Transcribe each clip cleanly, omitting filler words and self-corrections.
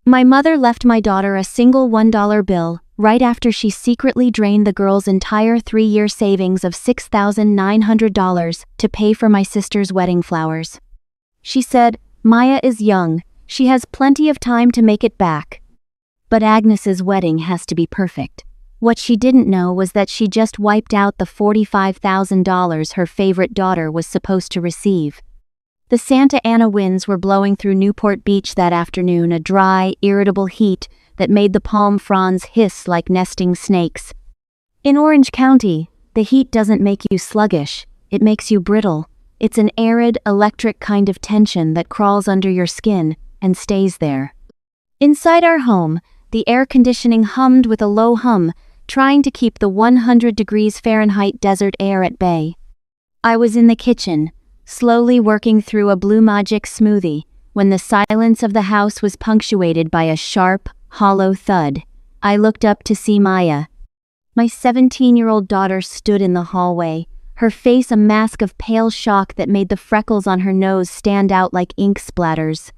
My mother left my daughter a single $1 bill right after she secretly drained the girl's entire 3-year savings of $6,900 to pay for my sister's wedding flowers. She said, "Maya is young. She has plenty of time to make it back." But Agnes's wedding has to be perfect. What she didn't know was that she just wiped out the $45,000 her favorite daughter was supposed to receive. The Santa Ana winds were blowing through Newport Beach that afternoon, a dry, irritable heat that made the palm fronds hiss like nesting snakes. In Orange County, the heat doesn't make you sluggish, it makes you brittle. It's an arid, electric kind of tension that crawls under your skin and stays there. Inside our home, the air conditioning hummed with a low hum, trying to keep the 100 degrees Fahrenheit desert air at bay. I was in the kitchen, slowly working through a Blue Magic smoothie, when the silence of the house was punctuated by a sharp, hollow thud. I looked up to see Maya. My 17-year-old daughter stood in the hallway, her face a mask of pale shock that made the freckles on her nose stand out like ink splatters.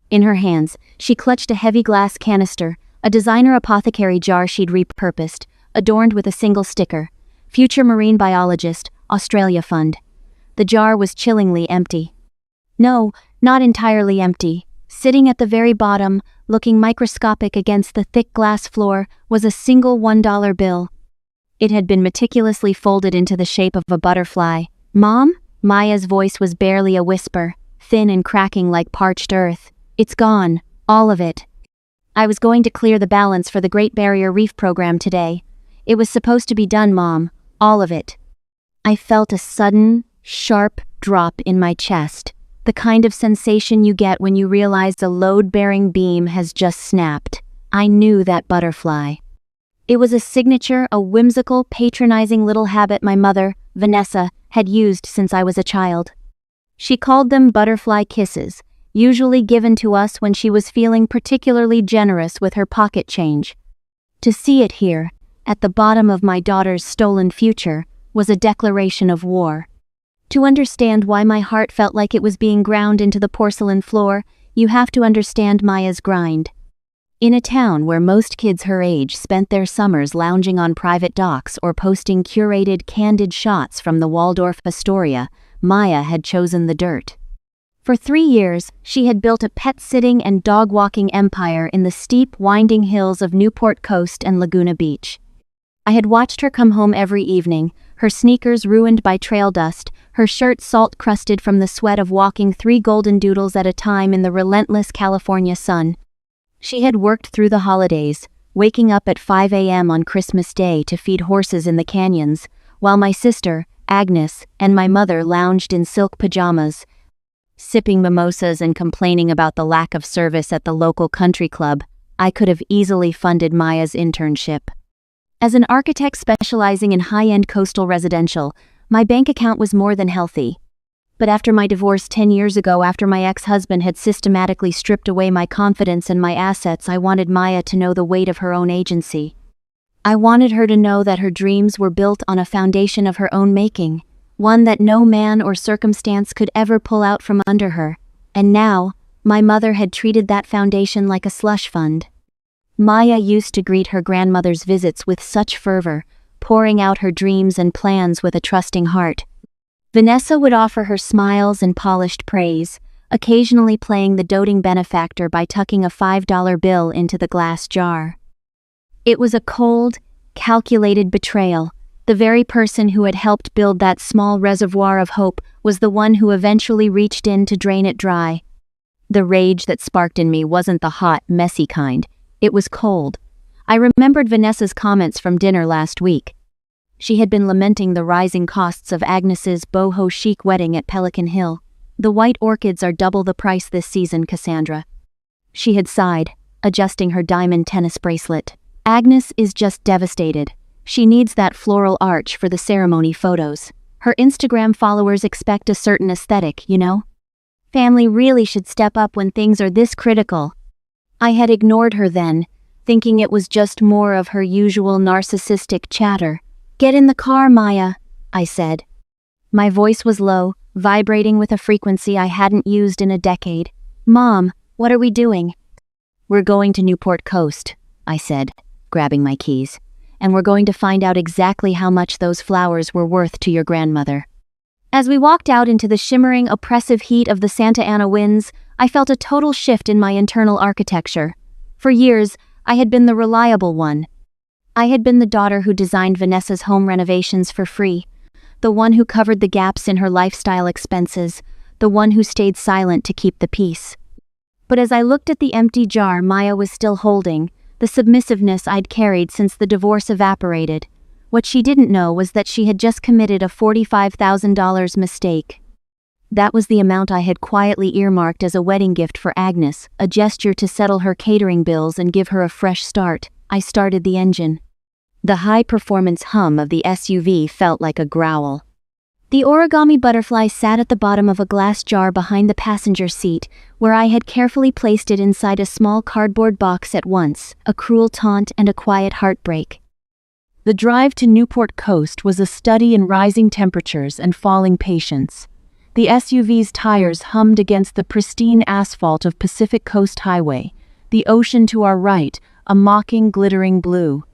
In her hands, she clutched a heavy glass canister, a designer apothecary jar she'd repurposed, adorned with a single sticker, "Future Marine Biologist, Australia Fund." The jar was chillingly empty. No, not entirely empty. Sitting at the very bottom, looking microscopic against the thick glass floor, was a single $1 bill. It had been meticulously folded into the shape of a butterfly. "Mom?" Maya's voice was barely a whisper, thin and cracking like parched earth. "It's gone. All of it. I was going to clear the balance for the Great Barrier Reef program today. It was supposed to be done, Mom. All of it." I felt a sudden, sharp drop in my chest, the kind of sensation you get when you realize a load-bearing beam has just snapped. I knew that butterfly. It was a signature, a whimsical, patronizing little habit my mother, Vanessa, had used since I was a child. She called them butterfly kisses, usually given to us when she was feeling particularly generous with her pocket change. To see it here, at the bottom of my daughter's stolen future, was a declaration of war. To understand why my heart felt like it was being ground into the porcelain floor, you have to understand Maya's grind. In a town where most kids her age spent their summers lounging on private docks or posting curated, candid shots from the Waldorf Astoria, Maya had chosen the dirt. For 3 years, she had built a pet-sitting and dog-walking empire in the steep, winding hills of Newport Coast and Laguna Beach. I had watched her come home every evening, her sneakers ruined by trail dust, her shirt salt-crusted from the sweat of walking 3 golden doodles at a time in the relentless California sun. She had worked through the holidays, waking up at 5 a.m. on Christmas Day to feed horses in the canyons, while my sister, Agnes, and my mother lounged in silk pajamas, sipping mimosas and complaining about the lack of service at the local country club. I could have easily funded Maya's internship. As an architect specializing in high-end coastal residential, my bank account was more than healthy. But after my divorce 10 years ago, after my ex-husband had systematically stripped away my confidence and my assets, I wanted Maya to know the weight of her own agency. I wanted her to know that her dreams were built on a foundation of her own making, one that no man or circumstance could ever pull out from under her. And now, my mother had treated that foundation like a slush fund. Maya used to greet her grandmother's visits with such fervor, pouring out her dreams and plans with a trusting heart. Vanessa would offer her smiles and polished praise, occasionally playing the doting benefactor by tucking a $5 bill into the glass jar. It was a cold, calculated betrayal. The very person who had helped build that small reservoir of hope was the one who eventually reached in to drain it dry. The rage that sparked in me wasn't the hot, messy kind. It was cold. I remembered Vanessa's comments from dinner last week. She had been lamenting the rising costs of Agnes's boho chic wedding at Pelican Hill. "The white orchids are double the price this season, Cassandra." She had sighed, adjusting her diamond tennis bracelet. "Agnes is just devastated. She needs that floral arch for the ceremony photos. Her Instagram followers expect a certain aesthetic, you know? Family really should step up when things are this critical." I had ignored her then, thinking it was just more of her usual narcissistic chatter. "Get in the car, Maya," I said. My voice was low, vibrating with a frequency I hadn't used in a decade. "Mom, what are we doing?" "We're going to Newport Coast," I said, grabbing my keys. "And we're going to find out exactly how much those flowers were worth to your grandmother." As we walked out into the shimmering, oppressive heat of the Santa Ana winds, I felt a total shift in my internal architecture. For years, I had been the reliable one. I had been the daughter who designed Vanessa's home renovations for free, the one who covered the gaps in her lifestyle expenses, the one who stayed silent to keep the peace. But as I looked at the empty jar Maya was still holding, the submissiveness I'd carried since the divorce evaporated. What she didn't know was that she had just committed a $45,000 mistake. That was the amount I had quietly earmarked as a wedding gift for Agnes, a gesture to settle her catering bills and give her a fresh start. I started the engine. The high-performance hum of the SUV felt like a growl. The origami butterfly sat at the bottom of a glass jar behind the passenger seat, where I had carefully placed it inside a small cardboard box at once, a cruel taunt and a quiet heartbreak. The drive to Newport Coast was a study in rising temperatures and falling patience. The SUV's tires hummed against the pristine asphalt of Pacific Coast Highway, the ocean to our right, a mocking, glittering blue.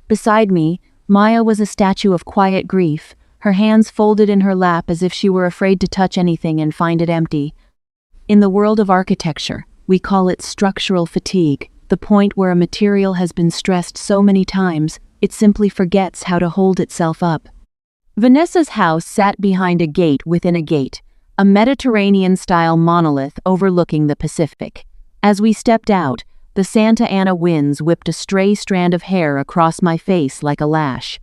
Beside me, Maya was a statue of quiet grief, her hands folded in her lap as if she were afraid to touch anything and find it empty. In the world of architecture, we call it structural fatigue, the point where a material has been stressed so many times, it simply forgets how to hold itself up. Vanessa's house sat behind a gate within a gate, a Mediterranean-style monolith overlooking the Pacific. As we stepped out, the Santa Ana winds whipped a stray strand of hair across my face like a lash.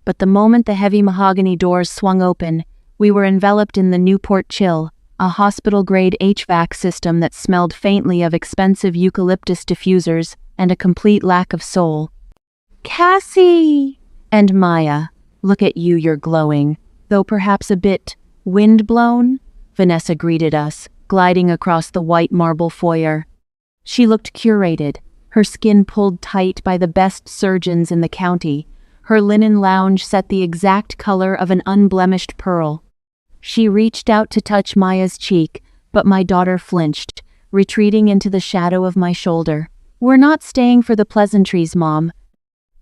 But the moment the heavy mahogany doors swung open, we were enveloped in the Newport chill, a hospital-grade HVAC system that smelled faintly of expensive eucalyptus diffusers and a complete lack of soul. "Cassie!" And Maya, "Look at you, you're glowing, though perhaps a bit wind-blown," Vanessa greeted us, gliding across the white marble foyer. She looked curated, her skin pulled tight by the best surgeons in the county, her linen lounge set the exact color of an unblemished pearl. She reached out to touch Maya's cheek, but my daughter flinched, retreating into the shadow of my shoulder. "We're not staying for the pleasantries, Mom,"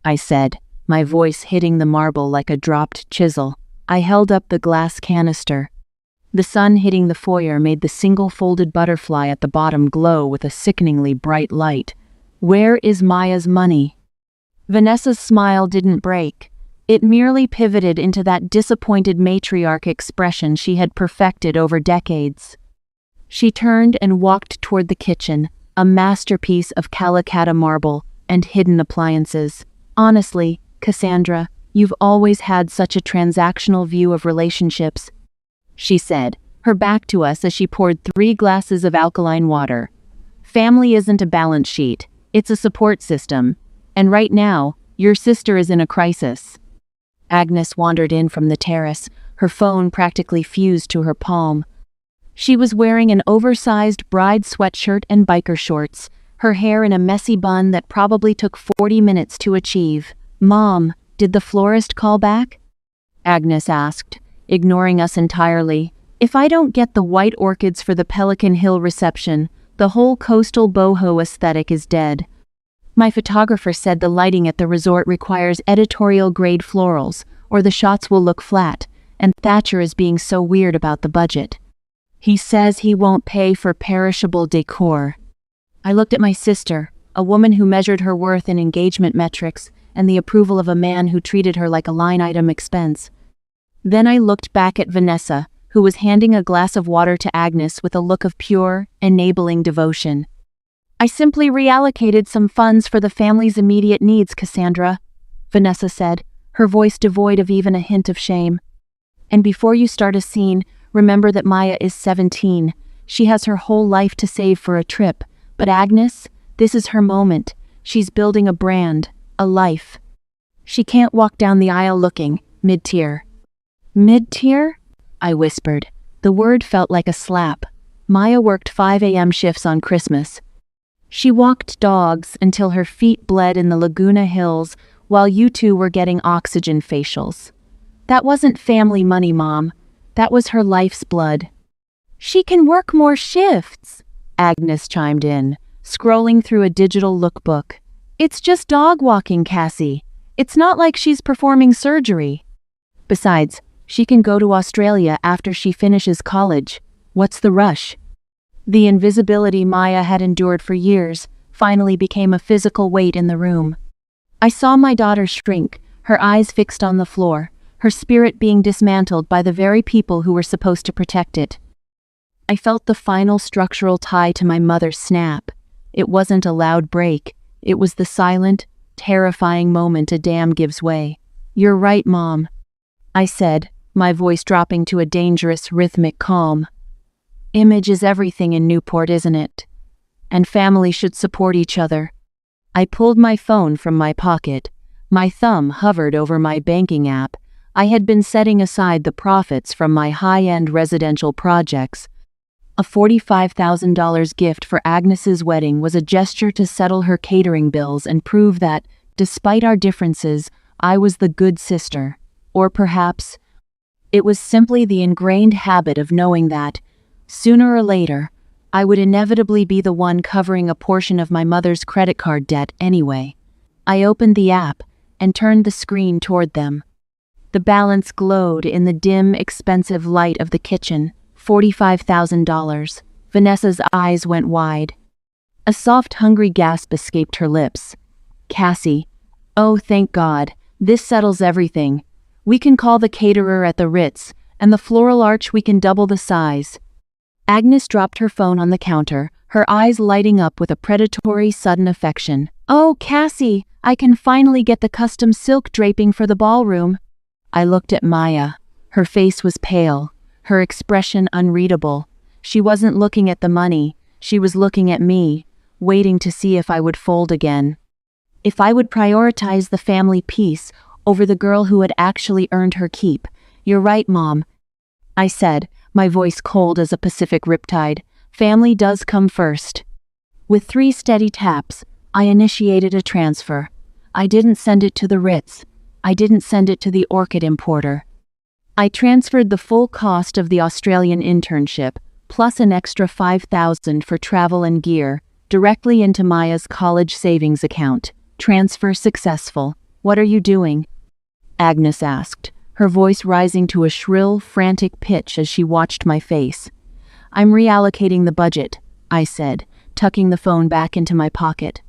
I said, my voice hitting the marble like a dropped chisel. I held up the glass canister. The sun hitting the foyer made the single-folded butterfly at the bottom glow with a sickeningly bright light. "Where is Maya's money?" Vanessa's smile didn't break. It merely pivoted into that disappointed matriarch expression she had perfected over decades. She turned and walked toward the kitchen, a masterpiece of Calacatta marble and hidden appliances. "Honestly, Cassandra, you've always had such a transactional view of relationships," she said, her back to us as she poured 3 glasses of alkaline water. "Family isn't a balance sheet, it's a support system. And right now, your sister is in a crisis." Agnes wandered in from the terrace, her phone practically fused to her palm. She was wearing an oversized bride sweatshirt and biker shorts, her hair in a messy bun that probably took 40 minutes to achieve. "Mom, did the florist call back?" Agnes asked, ignoring us entirely. "If I don't get the white orchids for the Pelican Hill reception, the whole coastal boho aesthetic is dead. My photographer said the lighting at the resort requires editorial-grade florals, or the shots will look flat, and Thatcher is being so weird about the budget. He says he won't pay for perishable decor." I looked at my sister, a woman who measured her worth in engagement metrics and the approval of a man who treated her like a line-item expense. Then I looked back at Vanessa, who was handing a glass of water to Agnes with a look of pure, enabling devotion. "I simply reallocated some funds for the family's immediate needs, Cassandra," Vanessa said, her voice devoid of even a hint of shame. "And before you start a scene, remember that Maya is 17. She has her whole life to save for a trip. But Agnes, this is her moment. She's building a brand, a life. She can't walk down the aisle looking mid-tier." "Mid-tier?" I whispered. The word felt like a slap. Maya worked 5 a.m. shifts on Christmas. She walked dogs until her feet bled in the Laguna Hills while you two were getting oxygen facials. That wasn't family money, Mom. That was her life's blood. "She can work more shifts," Agnes chimed in, scrolling through a digital lookbook. It's just dog walking, Cassie. It's not like she's performing surgery. Besides, she can go to Australia after she finishes college. What's the rush? The invisibility Maya had endured for years finally became a physical weight in the room. I saw my daughter shrink, her eyes fixed on the floor, her spirit being dismantled by the very people who were supposed to protect it. I felt the final structural tie to my mother snap. It wasn't a loud break. It was the silent, terrifying moment a dam gives way. "You're right, Mom," I said, my voice dropping to a dangerous, rhythmic calm. Image is everything in Newport, isn't it? And family should support each other. I pulled my phone from my pocket. My thumb hovered over my banking app. I had been setting aside the profits from my high-end residential projects. A $45,000 gift for Agnes's wedding was a gesture to settle her catering bills and prove that, despite our differences, I was the good sister. Or perhaps, it was simply the ingrained habit of knowing that, sooner or later, I would inevitably be the one covering a portion of my mother's credit card debt anyway. I opened the app and turned the screen toward them. The balance glowed in the dim, expensive light of the kitchen. $45,000. Vanessa's eyes went wide. A soft, hungry gasp escaped her lips. "Cassie, oh, thank God, this settles everything. We can call the caterer at the Ritz, and the floral arch we can double the size." Agnes dropped her phone on the counter, her eyes lighting up with a predatory, sudden affection. "Oh, Cassie, I can finally get the custom silk draping for the ballroom." I looked at Maya. Her face was pale, her expression unreadable. She wasn't looking at the money, she was looking at me, waiting to see if I would fold again. If I would prioritize the family peace over the girl who had actually earned her keep. "You're right, Mom," I said, my voice cold as a Pacific riptide. "Family does come first." With 3 steady taps, I initiated a transfer. I didn't send it to the Ritz. I didn't send it to the orchid importer. I transferred the full cost of the Australian internship, plus an extra $5,000 for travel and gear, directly into Maya's college savings account. Transfer successful. "What are you doing?" Agnes asked, her voice rising to a shrill, frantic pitch as she watched my face. "I'm reallocating the budget," I said, tucking the phone back into my pocket.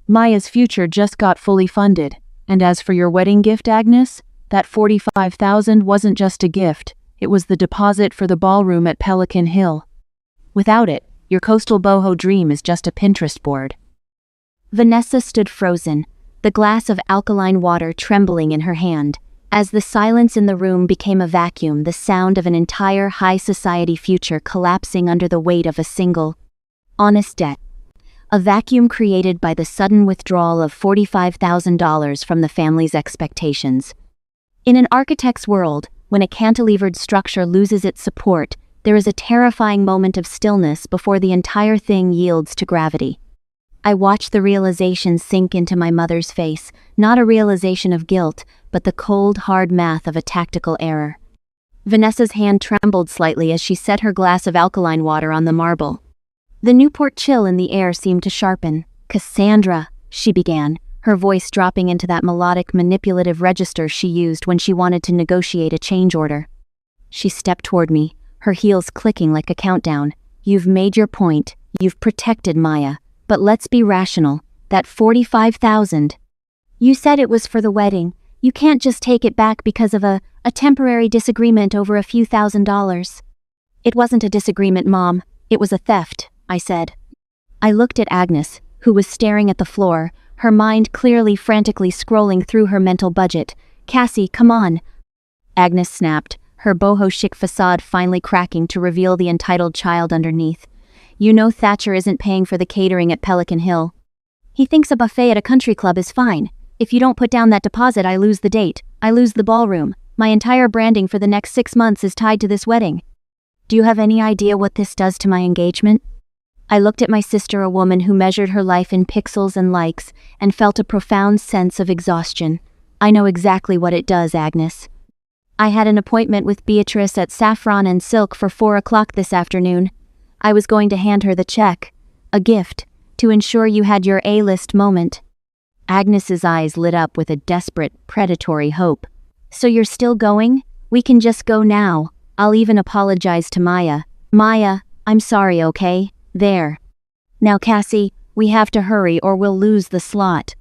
"Maya's future just got fully funded, and as for your wedding gift, Agnes, that $45,000 wasn't just a gift, it was the deposit for the ballroom at Pelican Hill. Without it, your coastal boho dream is just a Pinterest board." Vanessa stood frozen, the glass of alkaline water trembling in her hand. As the silence in the room became a vacuum, the sound of an entire high society future collapsing under the weight of a single, honest debt. A vacuum created by the sudden withdrawal of $45,000 from the family's expectations. In an architect's world, when a cantilevered structure loses its support, there is a terrifying moment of stillness before the entire thing yields to gravity. I watched the realization sink into my mother's face, not a realization of guilt, but the cold, hard math of a tactical error. Vanessa's hand trembled slightly as she set her glass of alkaline water on the marble. The Newport chill in the air seemed to sharpen. "Cassandra," she began, her voice dropping into that melodic, manipulative register she used when she wanted to negotiate a change order. She stepped toward me, her heels clicking like a countdown. "You've made your point, you've protected Maya, but let's be rational. That $45,000. You said it was for the wedding. You can't just take it back because of a temporary disagreement over a few $1,000s. "It wasn't a disagreement, Mom. It was a theft," I said. I looked at Agnes, who was staring at the floor, her mind clearly frantically scrolling through her mental budget. "Cassie, come on." Agnes snapped, her boho chic facade finally cracking to reveal the entitled child underneath. "You know Thatcher isn't paying for the catering at Pelican Hill. He thinks a buffet at a country club is fine. If you don't put down that deposit, I lose the date. I lose the ballroom. My entire branding for the next 6 months is tied to this wedding. Do you have any idea what this does to my engagement?" I looked at my sister, a woman who measured her life in pixels and likes, and felt a profound sense of exhaustion. "I know exactly what it does, Agnes. I had an appointment with Beatrice at Saffron and Silk for 4 o'clock this afternoon. I was going to hand her the check. A gift. to ensure you had your A-list moment. Agnes's eyes lit up with a desperate, predatory hope. So you're still going? We can just go now. I'll even apologize to Maya. Maya, I'm sorry, okay? There. Now Cassie, we have to hurry or we'll lose the slot.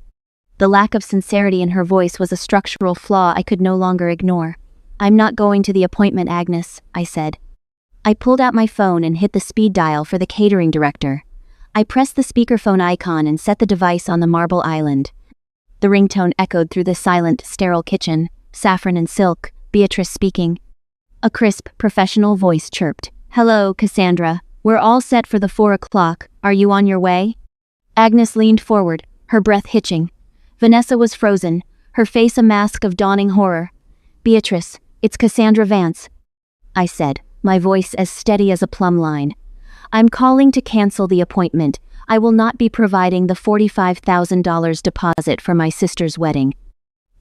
The lack of sincerity in her voice was a structural flaw I could no longer ignore. I'm not going to the appointment, Agnes, I said. I pulled out my phone and hit the speed dial for the catering director. I pressed the speakerphone icon and set the device on the marble island. The ringtone echoed through the silent, sterile kitchen. Saffron and Silk, Beatrice speaking. A crisp, professional voice chirped. Hello, Cassandra. We're all set for the 4 o'clock. Are you on your way? Agnes leaned forward, her breath hitching. Vanessa was frozen, her face a mask of dawning horror. Beatrice, it's Cassandra Vance, I said, my voice as steady as a plumb line. I'm calling to cancel the appointment. I will not be providing the $45,000 deposit for my sister's wedding.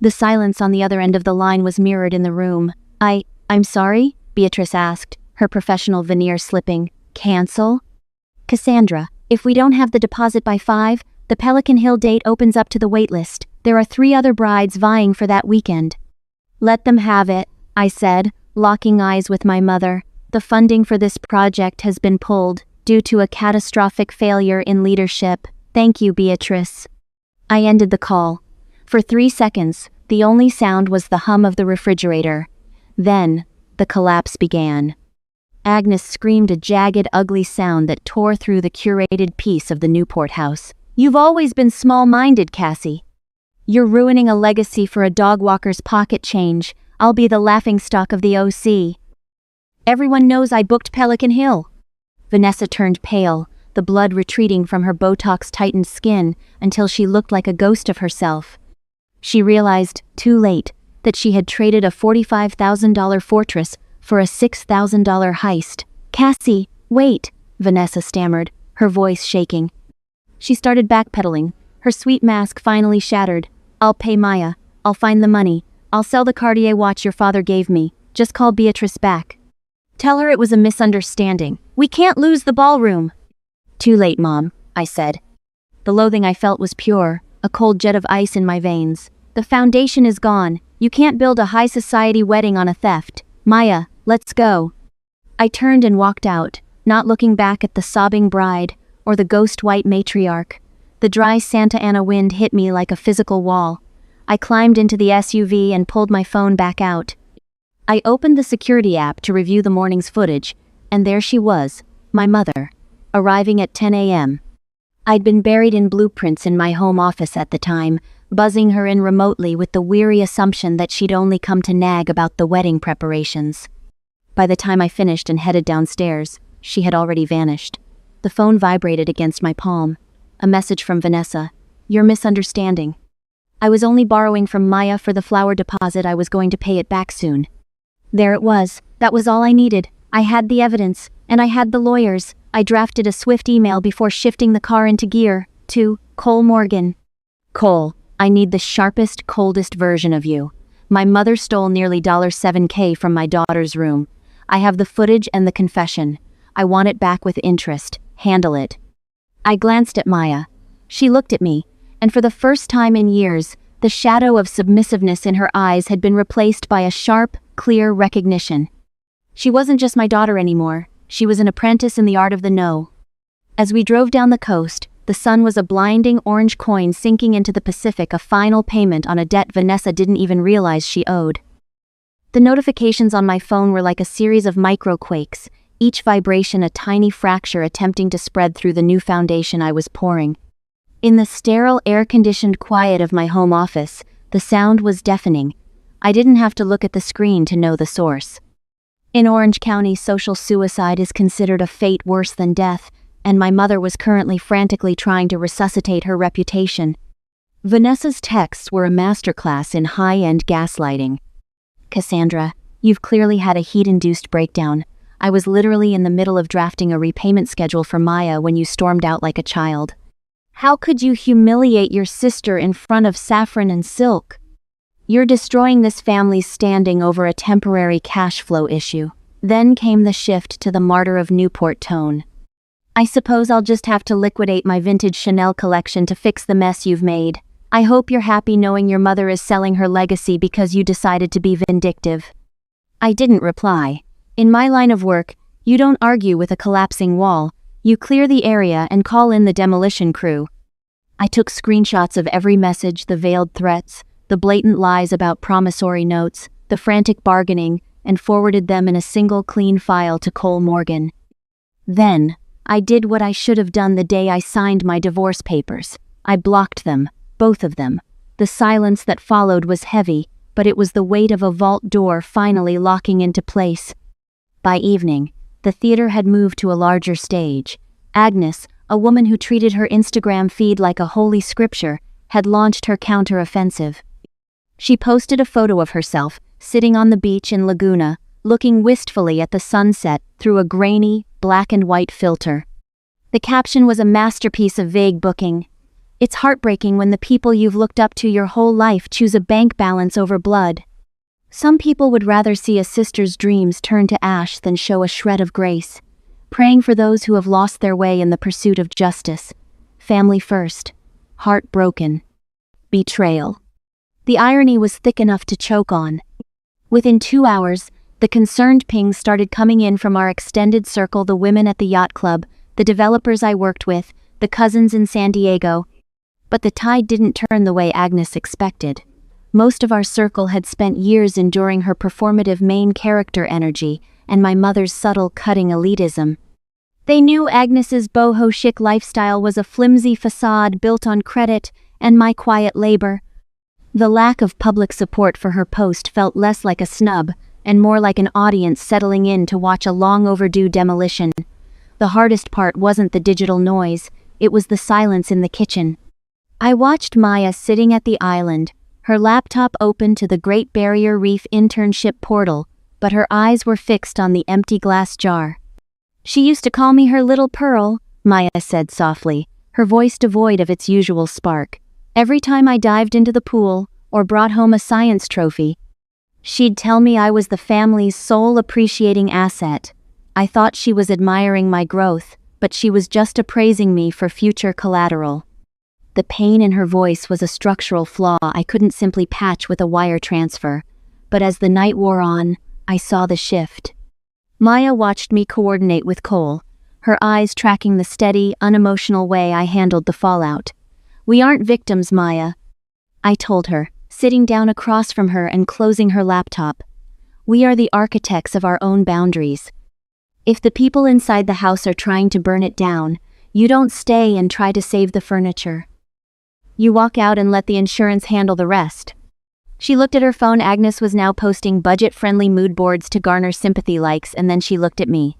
The silence on the other end of the line was mirrored in the room. I'm sorry? Beatrice asked, her professional veneer slipping. Cancel? Cassandra, if we don't have the deposit by 5, the Pelican Hill date opens up to the waitlist. There are 3 other brides vying for that weekend. Let them have it, I said, locking eyes with my mother. The funding for this project has been pulled, due to a catastrophic failure in leadership. Thank you, Beatrice. I ended the call. For 3 seconds, the only sound was the hum of the refrigerator. Then, the collapse began. Agnes screamed a jagged, ugly sound that tore through the curated peace of the Newport house. You've always been small-minded, Cassie. You're ruining a legacy for a dog walker's pocket change. I'll be the laughingstock of the OC. Everyone knows I booked Pelican Hill. Vanessa turned pale, the blood retreating from her Botox-tightened skin until she looked like a ghost of herself. She realized, too late, that she had traded a $45,000 fortress for a $6,000 heist. Cassie, wait, Vanessa stammered, her voice shaking. She started backpedaling, her sweet mask finally shattered. I'll pay Maya. I'll find the money. I'll sell the Cartier watch your father gave me. Just call Beatrice back. Tell her it was a misunderstanding. We can't lose the ballroom. Too late, Mom, I said. The loathing I felt was pure, a cold jet of ice in my veins. The foundation is gone. You can't build a high society wedding on a theft. Maya, let's go. I turned and walked out, not looking back at the sobbing bride, or the ghost-white matriarch. The dry Santa Ana wind hit me like a physical wall. I climbed into the SUV and pulled my phone back out. I opened the security app to review the morning's footage, and there she was, my mother, arriving at 10 a.m. I'd been buried in blueprints in my home office at the time, buzzing her in remotely with the weary assumption that she'd only come to nag about the wedding preparations. By the time I finished and headed downstairs, she had already vanished. The phone vibrated against my palm. A message from Vanessa. You're misunderstanding. I was only borrowing from Maya for the flower deposit. I was going to pay it back soon. There it was. That was all I needed. I had the evidence, and I had the lawyers. I drafted a swift email before shifting the car into gear. To Cole Morgan. Cole, I need the sharpest, coldest version of you. My mother stole nearly $7K from my daughter's room. I have the footage and the confession. I want it back with interest. Handle it. I glanced at Maya. She looked at me, and for the first time in years, the shadow of submissiveness in her eyes had been replaced by a sharp, clear recognition. She wasn't just my daughter anymore. She was an apprentice in the art of the no. As we drove down the coast, the sun was a blinding orange coin sinking into the Pacific, a final payment on a debt Vanessa didn't even realize she owed. The notifications on my phone were like a series of microquakes, each vibration a tiny fracture attempting to spread through the new foundation I was pouring. In the sterile, air-conditioned quiet of my home office, the sound was deafening. I didn't have to look at the screen to know the source. In Orange County, social suicide is considered a fate worse than death, and my mother was currently frantically trying to resuscitate her reputation. Vanessa's texts were a masterclass in high-end gaslighting. Cassandra, you've clearly had a heat-induced breakdown. I was literally in the middle of drafting a repayment schedule for Maya when you stormed out like a child. How could you humiliate your sister in front of Saffron and Silk? You're destroying this family's standing over a temporary cash flow issue. Then came the shift to the martyr of Newport tone. I suppose I'll just have to liquidate my vintage Chanel collection to fix the mess you've made. I hope you're happy knowing your mother is selling her legacy because you decided to be vindictive." I didn't reply. In my line of work, you don't argue with a collapsing wall, you clear the area and call in the demolition crew. I took screenshots of every message, the veiled threats, the blatant lies about promissory notes, the frantic bargaining, and forwarded them in a single clean file to Cole Morgan. Then, I did what I should have done the day I signed my divorce papers. I blocked them, both of them. The silence that followed was heavy, but it was the weight of a vault door finally locking into place. By evening, the theater had moved to a larger stage. Agnes, a woman who treated her Instagram feed like a holy scripture, had launched her counter-offensive. She posted a photo of herself, sitting on the beach in Laguna, looking wistfully at the sunset through a grainy, black and white filter. The caption was a masterpiece of vague booking. "It's heartbreaking when the people you've looked up to your whole life choose a bank balance over blood. Some people would rather see a sister's dreams turn to ash than show a shred of grace. Praying for those who have lost their way in the pursuit of justice. Family first. Heartbroken. Betrayal." The irony was thick enough to choke on. Within 2 hours, the concerned pings started coming in from our extended circle, the women at the yacht club, the developers I worked with, the cousins in San Diego. But the tide didn't turn the way Agnes expected. Most of our circle had spent years enduring her performative main character energy and my mother's subtle cutting elitism. They knew Agnes's boho chic lifestyle was a flimsy facade built on credit and my quiet labor. The lack of public support for her post felt less like a snub and more like an audience settling in to watch a long overdue demolition. The hardest part wasn't the digital noise, it was the silence in the kitchen. I watched Maya sitting at the island, her laptop open to the Great Barrier Reef internship portal, but her eyes were fixed on the empty glass jar. "She used to call me her little pearl," Maya said softly, her voice devoid of its usual spark. "Every time I dived into the pool, or brought home a science trophy, she'd tell me I was the family's sole appreciating asset. I thought she was admiring my growth, but she was just appraising me for future collateral." The pain in her voice was a structural flaw I couldn't simply patch with a wire transfer, but as the night wore on, I saw the shift. Maya watched me coordinate with Cole, her eyes tracking the steady, unemotional way I handled the fallout. "We aren't victims, Maya," I told her, sitting down across from her and closing her laptop. "We are the architects of our own boundaries. If the people inside the house are trying to burn it down, you don't stay and try to save the furniture. You walk out and let the insurance handle the rest." She looked at her phone. Agnes was now posting budget-friendly mood boards to garner sympathy likes, and then she looked at me.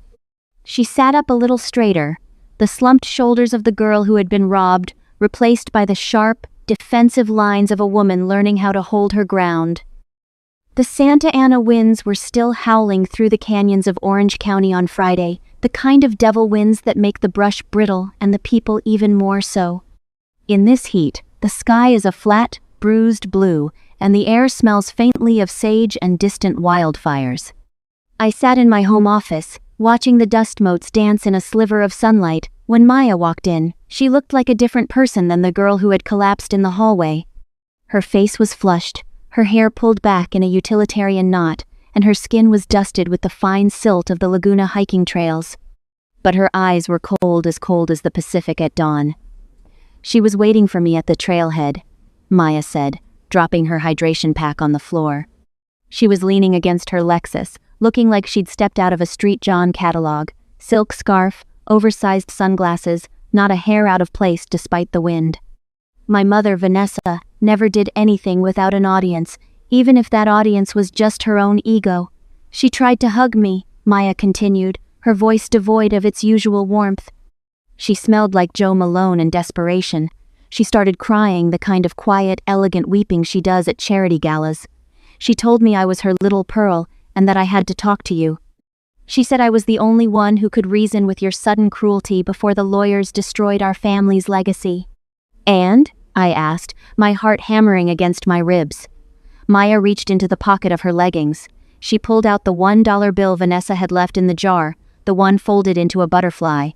She sat up a little straighter, the slumped shoulders of the girl who had been robbed, replaced by the sharp, defensive lines of a woman learning how to hold her ground. The Santa Ana winds were still howling through the canyons of Orange County on Friday, the kind of devil winds that make the brush brittle and the people even more so. In this heat, the sky is a flat, bruised blue, and the air smells faintly of sage and distant wildfires. I sat in my home office, watching the dust motes dance in a sliver of sunlight, when Maya walked in. She looked like a different person than the girl who had collapsed in the hallway. Her face was flushed, her hair pulled back in a utilitarian knot, and her skin was dusted with the fine silt of the Laguna hiking trails. But her eyes were cold as the Pacific at dawn. "She was waiting for me at the trailhead," Maya said, dropping her hydration pack on the floor. She was leaning against her Lexus, looking like she'd stepped out of a Street John catalog, silk scarf, oversized sunglasses, not a hair out of place despite the wind. "My mother, Vanessa, never did anything without an audience, even if that audience was just her own ego. She tried to hug me," Maya continued, her voice devoid of its usual warmth. She smelled like Joe Malone in desperation. She started crying, the kind of quiet, elegant weeping she does at charity galas. "She told me I was her little pearl, and that I had to talk to you. She said I was the only one who could reason with your sudden cruelty before the lawyers destroyed our family's legacy." "And?" I asked, my heart hammering against my ribs. Maya reached into the pocket of her leggings. She pulled out the $1 bill Vanessa had left in the jar, the one folded into a butterfly.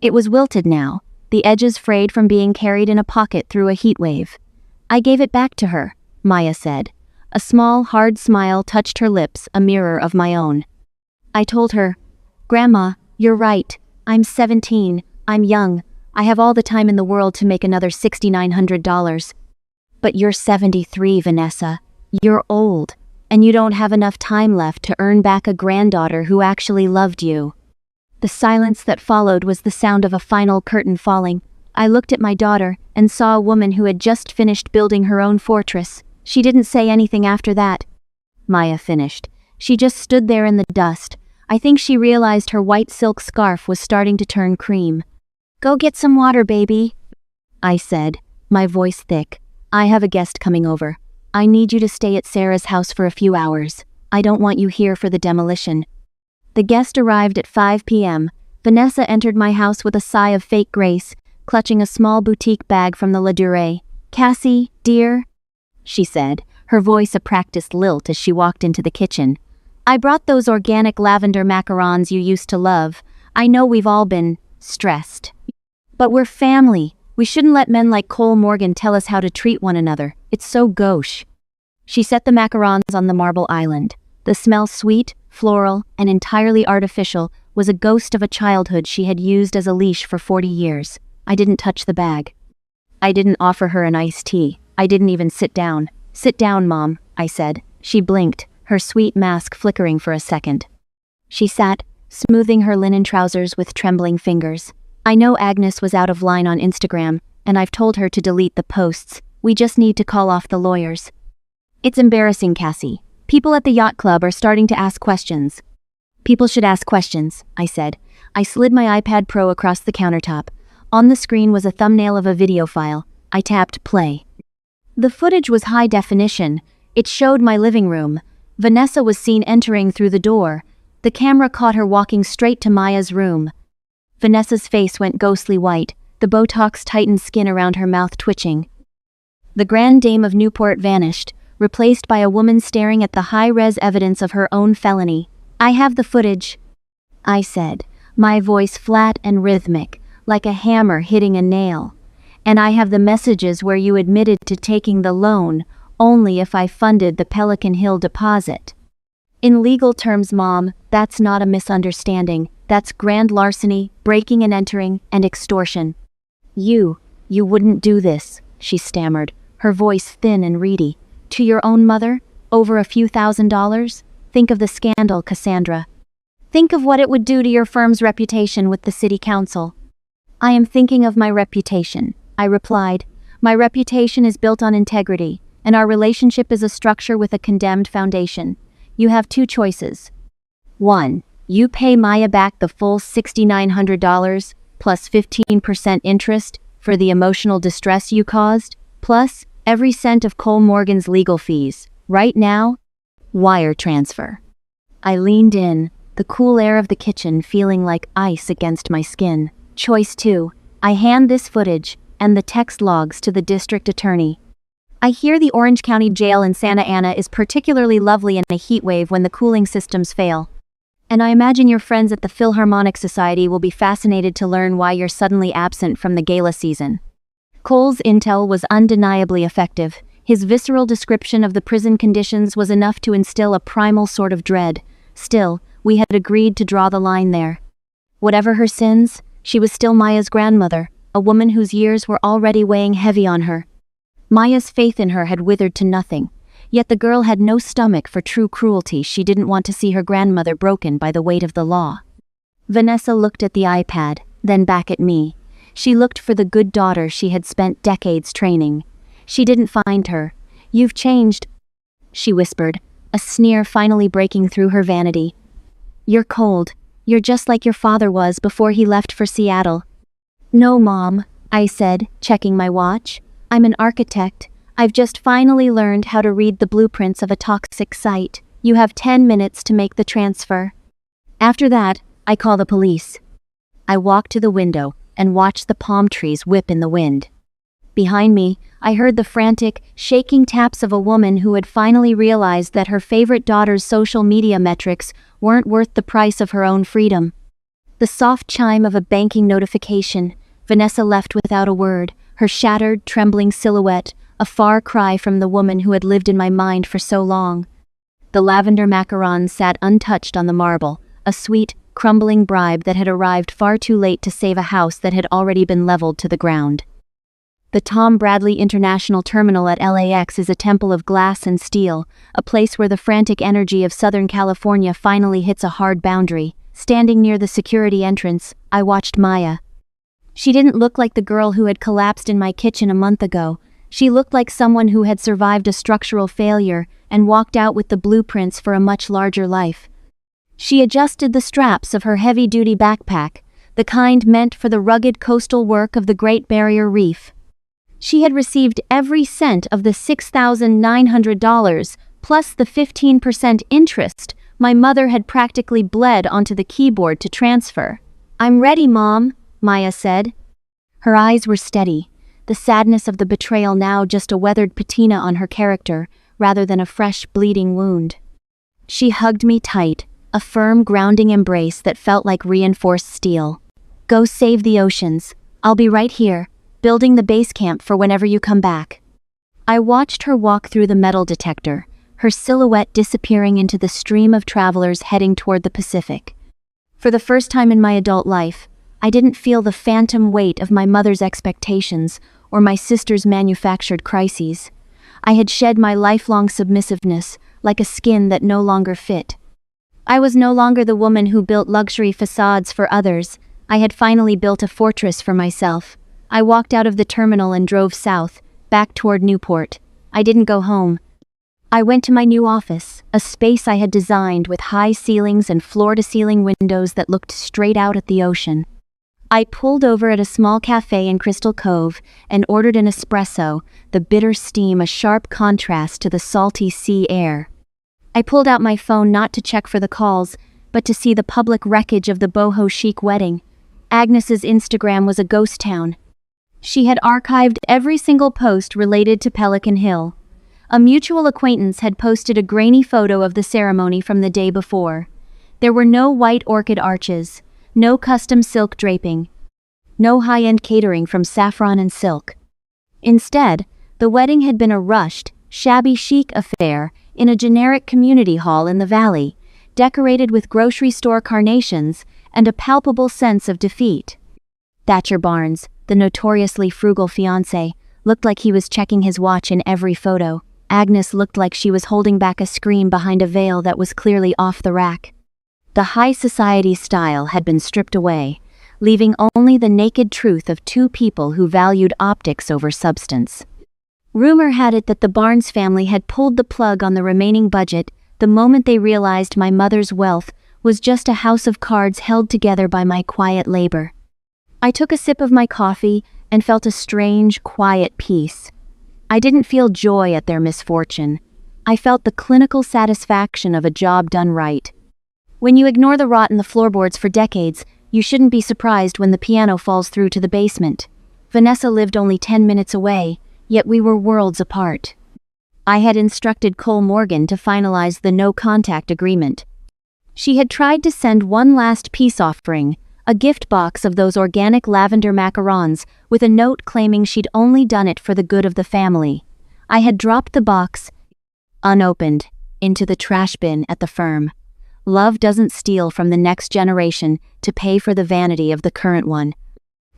It was wilted now, the edges frayed from being carried in a pocket through a heat wave. I gave it back to her, Maya said. A small, hard smile touched her lips, a mirror of my own. I told her, "Grandma, you're right. I'm 17, I'm young, I have all the time in the world to make another $6,900. But you're 73, Vanessa. You're old, and you don't have enough time left to earn back a granddaughter who actually loved you." The silence that followed was the sound of a final curtain falling. I looked at my daughter and saw a woman who had just finished building her own fortress. She didn't say anything after that. Maya finished. She just stood there in the dust. I think she realized her white silk scarf was starting to turn cream. "Go get some water, baby," I said, my voice thick. "I have a guest coming over. I need you to stay at Sarah's house for a few hours. I don't want you here for the demolition." The guest arrived at 5 p.m. Vanessa entered my house with a sigh of fake grace, clutching a small boutique bag from the La Durée. "Cassie, dear," she said, her voice a practiced lilt as she walked into the kitchen. "I brought those organic lavender macarons you used to love. I know we've all been stressed. But we're family. We shouldn't let men like Cole Morgan tell us how to treat one another. It's so gauche." She set the macarons on the marble island. The smell, sweet, floral, and entirely artificial, was a ghost of a childhood she had used as a leash for 40 years. I didn't touch the bag. I didn't offer her an iced tea. I didn't even sit down. "Sit down, Mom," I said. She blinked, her sweet mask flickering for a second. She sat, smoothing her linen trousers with trembling fingers. "I know Agnes was out of line on Instagram, and I've told her to delete the posts. We just need to call off the lawyers." "It's embarrassing, Cassie. People at the yacht club are starting to ask questions." "People should ask questions," I said. I slid my iPad Pro across the countertop. On the screen was a thumbnail of a video file. I tapped play. The footage was high definition. It showed my living room. Vanessa was seen entering through the door. The camera caught her walking straight to Maya's room. Vanessa's face went ghostly white, the Botox-tightened skin around her mouth twitching. The Grand Dame of Newport vanished, replaced by a woman staring at the high-res evidence of her own felony. "I have the footage," I said, my voice flat and rhythmic, like a hammer hitting a nail. "And I have the messages where you admitted to taking the loan only if I funded the Pelican Hill deposit." "In legal terms, Mom, that's not a misunderstanding. That's grand larceny, breaking and entering, and extortion." You wouldn't do this," she stammered, her voice thin and reedy. "To your own mother? Over a few $1,000s? Think of the scandal, Cassandra. Think of what it would do to your firm's reputation with the city council." "I am thinking of my reputation," I replied. "My reputation is built on integrity, and our relationship is a structure with a condemned foundation. You have two choices. 1. You pay Maya back the full $6,900 plus 15% interest for the emotional distress you caused, plus every cent of Cole Morgan's legal fees. Right now, wire transfer." I leaned in, the cool air of the kitchen feeling like ice against my skin. Choice 2. I hand this footage and the text logs to the district attorney. "I hear the Orange County Jail in Santa Ana is particularly lovely in a heat wave when the cooling systems fail. And I imagine your friends at the Philharmonic Society will be fascinated to learn why you're suddenly absent from the gala season." Cole's intel was undeniably effective. His visceral description of the prison conditions was enough to instill a primal sort of dread. Still, we had agreed to draw the line there. Whatever her sins, she was still Maya's grandmother, a woman whose years were already weighing heavy on her. Maya's faith in her had withered to nothing, yet the girl had no stomach for true cruelty. She didn't want to see her grandmother broken by the weight of the law. Vanessa looked at the iPad, then back at me. She looked for the good daughter she had spent decades training. She didn't find her. "You've changed," she whispered, a sneer finally breaking through her vanity. "You're cold. You're just like your father was before he left for Seattle." "No, Mom," I said, checking my watch. "I'm an architect. I've just finally learned how to read the blueprints of a toxic site. You have 10 minutes to make the transfer. After that, I call the police." I walked to the window and watched the palm trees whip in the wind. Behind me, I heard the frantic, shaking taps of a woman who had finally realized that her favorite daughter's social media metrics weren't worth the price of her own freedom. The soft chime of a banking notification. Vanessa left without a word, her shattered, trembling silhouette, a far cry from the woman who had lived in my mind for so long. The lavender macarons sat untouched on the marble, a sweet, crumbling bribe that had arrived far too late to save a house that had already been leveled to the ground. The Tom Bradley International Terminal at LAX is a temple of glass and steel, a place where the frantic energy of Southern California finally hits a hard boundary. Standing near the security entrance, I watched Maya. She didn't look like the girl who had collapsed in my kitchen a month ago. She looked like someone who had survived a structural failure and walked out with the blueprints for a much larger life. She adjusted the straps of her heavy-duty backpack, the kind meant for the rugged coastal work of the Great Barrier Reef. She had received every cent of the $6,900, plus the 15% interest my mother had practically bled onto the keyboard to transfer. "I'm ready, Mom," Maya said. Her eyes were steady, the sadness of the betrayal now just a weathered patina on her character, rather than a fresh, bleeding wound. She hugged me tight, a firm, grounding embrace that felt like reinforced steel. "Go save the oceans. I'll be right here, building the base camp for whenever you come back." I watched her walk through the metal detector, her silhouette disappearing into the stream of travelers heading toward the Pacific. For the first time in my adult life, I didn't feel the phantom weight of my mother's expectations or my sister's manufactured crises. I had shed my lifelong submissiveness, like a skin that no longer fit. I was no longer the woman who built luxury facades for others. I had finally built a fortress for myself. I walked out of the terminal and drove south, back toward Newport. I didn't go home. I went to my new office, a space I had designed with high ceilings and floor-to-ceiling windows that looked straight out at the ocean. I pulled over at a small cafe in Crystal Cove and ordered an espresso, the bitter steam a sharp contrast to the salty sea air. I pulled out my phone not to check for the calls, but to see the public wreckage of the boho chic wedding. Agnes's Instagram was a ghost town. She had archived every single post related to Pelican Hill. A mutual acquaintance had posted a grainy photo of the ceremony from the day before. There were no white orchid arches, no custom silk draping, no high-end catering from saffron and silk. Instead, the wedding had been a rushed, shabby chic affair in a generic community hall in the valley, decorated with grocery store carnations and a palpable sense of defeat. Thatcher Barnes, the notoriously frugal fiancé, looked like he was checking his watch in every photo. Agnes looked like she was holding back a scream behind a veil that was clearly off the rack. The high society style had been stripped away, leaving only the naked truth of two people who valued optics over substance. Rumor had it that the Barnes family had pulled the plug on the remaining budget the moment they realized my mother's wealth was just a house of cards held together by my quiet labor. I took a sip of my coffee and felt a strange, quiet peace. I didn't feel joy at their misfortune. I felt the clinical satisfaction of a job done right. When you ignore the rot in the floorboards for decades, you shouldn't be surprised when the piano falls through to the basement. Vanessa lived only 10 minutes away, yet we were worlds apart. I had instructed Cole Morgan to finalize the no-contact agreement. She had tried to send one last peace offering, a gift box of those organic lavender macarons, with a note claiming she'd only done it for the good of the family. I had dropped the box, unopened, into the trash bin at the firm. Love doesn't steal from the next generation to pay for the vanity of the current one.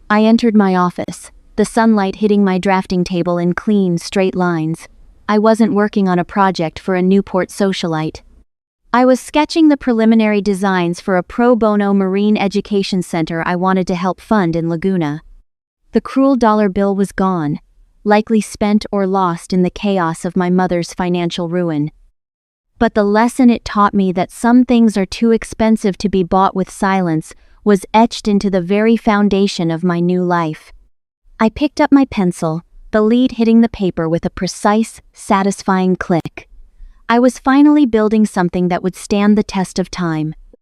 I entered my office, the sunlight hitting my drafting table in clean, straight lines. I wasn't working on a project for a Newport socialite. I was sketching the preliminary designs for a pro bono marine education center I wanted to help fund in Laguna. The cruel dollar bill was gone, likely spent or lost in the chaos of my mother's financial ruin. But the lesson it taught me that some things are too expensive to be bought with silence was etched into the very foundation of my new life. I picked up my pencil, the lead hitting the paper with a precise, satisfying click. I was finally building something that would stand the test of time.